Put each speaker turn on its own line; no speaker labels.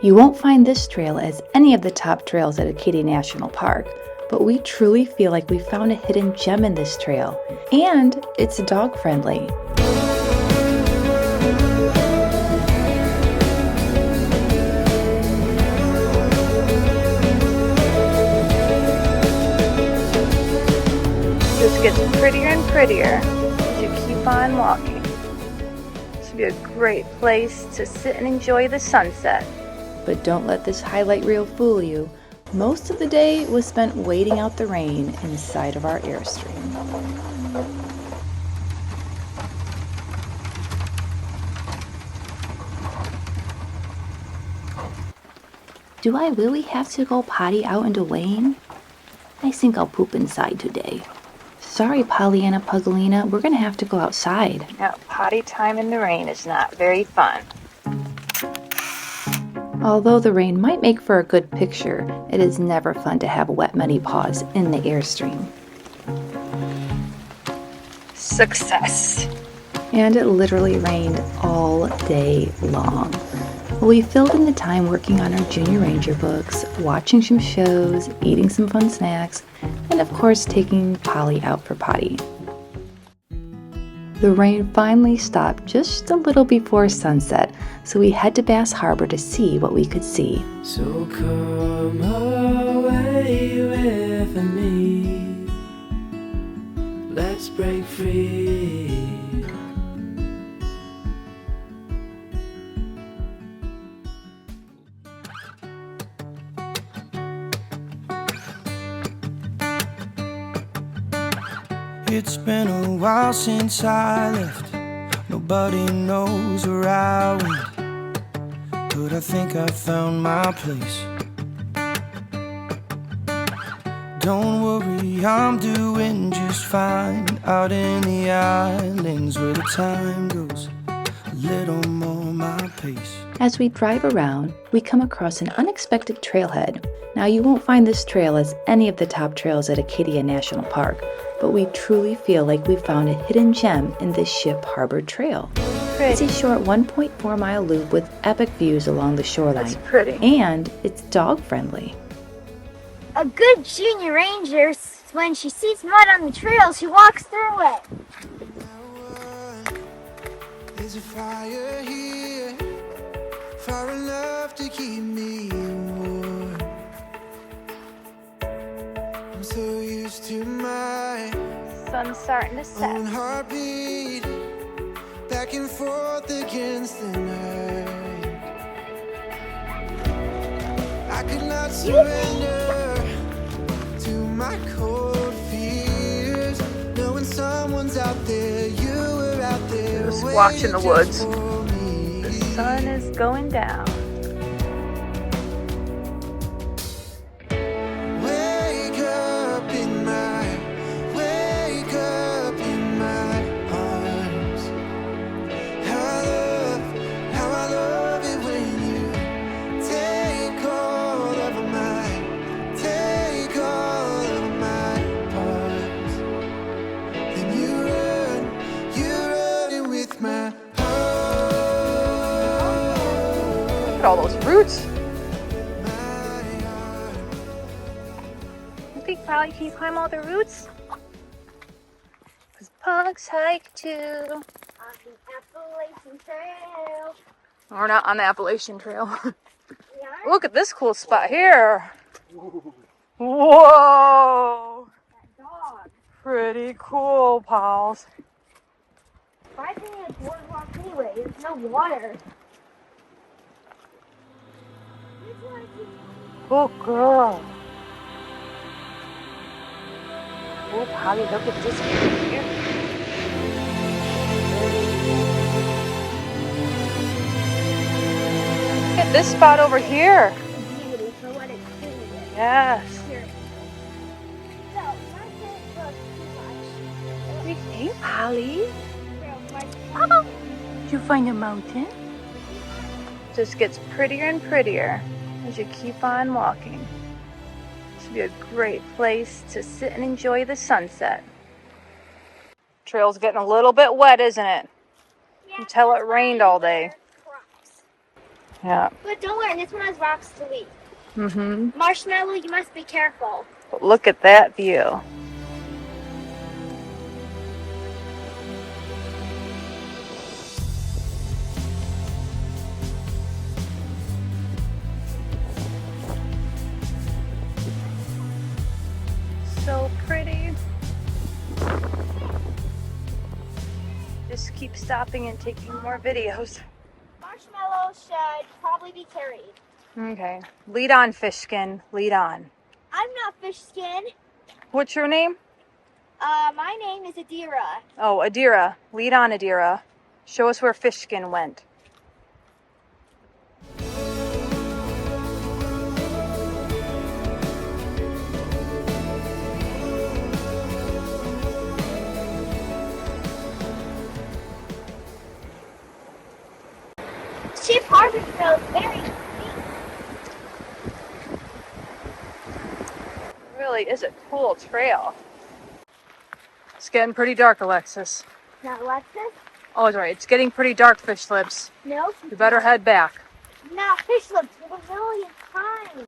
You won't find this trail as any of the top trails at Acadia National Park, but we truly feel like we found a hidden gem in this trail, and it's dog friendly. This gets prettier and prettier as you keep on walking. This would be a great place to sit and enjoy the sunset. But don't let this highlight reel fool you. Most of the day was spent waiting out the rain inside of our Airstream. Do I really have to go potty out into Wayne? I think I'll poop inside today. Sorry, Pollyanna Pugolina, we're gonna have to go outside. Now, potty time in the rain is not very fun. Although the rain might make for a good picture, it is never fun to have wet muddy paws in the Airstream. Success! And it literally rained all day long. We filled in the time working on our Junior Ranger books, watching some shows, eating some fun snacks, and of course taking Polly out for potty. The rain finally stopped just a little before sunset, so we head to Bass Harbor to see what we could see.
So come away with me, let's break free. It's been a while since I left. Nobody knows where I went, but I think I found my place. Don't worry, I'm doing just fine out in the islands where the time goes a little more my pace.
As we drive around, we come across an unexpected trailhead. Now, you won't find this trail as any of the top trails at Acadia National Park, but we truly feel like we found a hidden gem in this Ship Harbor Trail. It's a short 1.4-mile loop with epic views along the shoreline.
That's pretty.
And it's dog friendly.
A good junior ranger, when she sees mud on the trail, she walks through it.
There's a fire here, far enough to keep me warm. I'm so used to my
Sun's starting to set.
own heartbeat, back and forth against the night. I could not surrender to my cold fears, knowing someone's out there, you were out there.
Just watching the woods.
The
The sun is going down.
Wake up in my arms. How I love it when you take all of my parts. Then you run with my heart.
Look at all those roots. You think Polly can climb all the roots? Because punks hike too.
On the Appalachian Trail.
We're not on the Appalachian Trail.
We are
Look at this cool spot here. Whoa!
that dog.
Pretty cool, pals.
I think it's boardwalk anyway. There's no water.
Good girl. Oh, Polly, look at this view here. Look at this spot over here.
Beauty for what it's doing.
Yes.
Here. So, my favorite book too
What do you think, Polly?
much.
Oh, did you find a mountain? Just gets prettier and prettier as you keep on walking. This would be a great place to sit and enjoy the sunset. Trail's getting a little bit wet, isn't it? Until it rained all day. Yeah.
But don't worry, this one has rocks to leave.
Mm-hmm.
Marshmallow, you must be careful.
But look at that view. So pretty. Just keep stopping and taking more videos.
Marshmallow should probably be carried.
Okay. Lead on, Fishkin. Lead on.
I'm not Fish Skin.
What's your name?
My name is Adira.
Oh, Adira. Lead on, Adira. Show us where Fishkin went.
Ship Harbor Trail is very neat.
It really is a cool trail. It's getting pretty dark, Alexis.
Not Alexis?
Oh, it's right. It's getting pretty dark, Fish Lips.
No.
You better head back.
Not Fish Lips for the millionth time.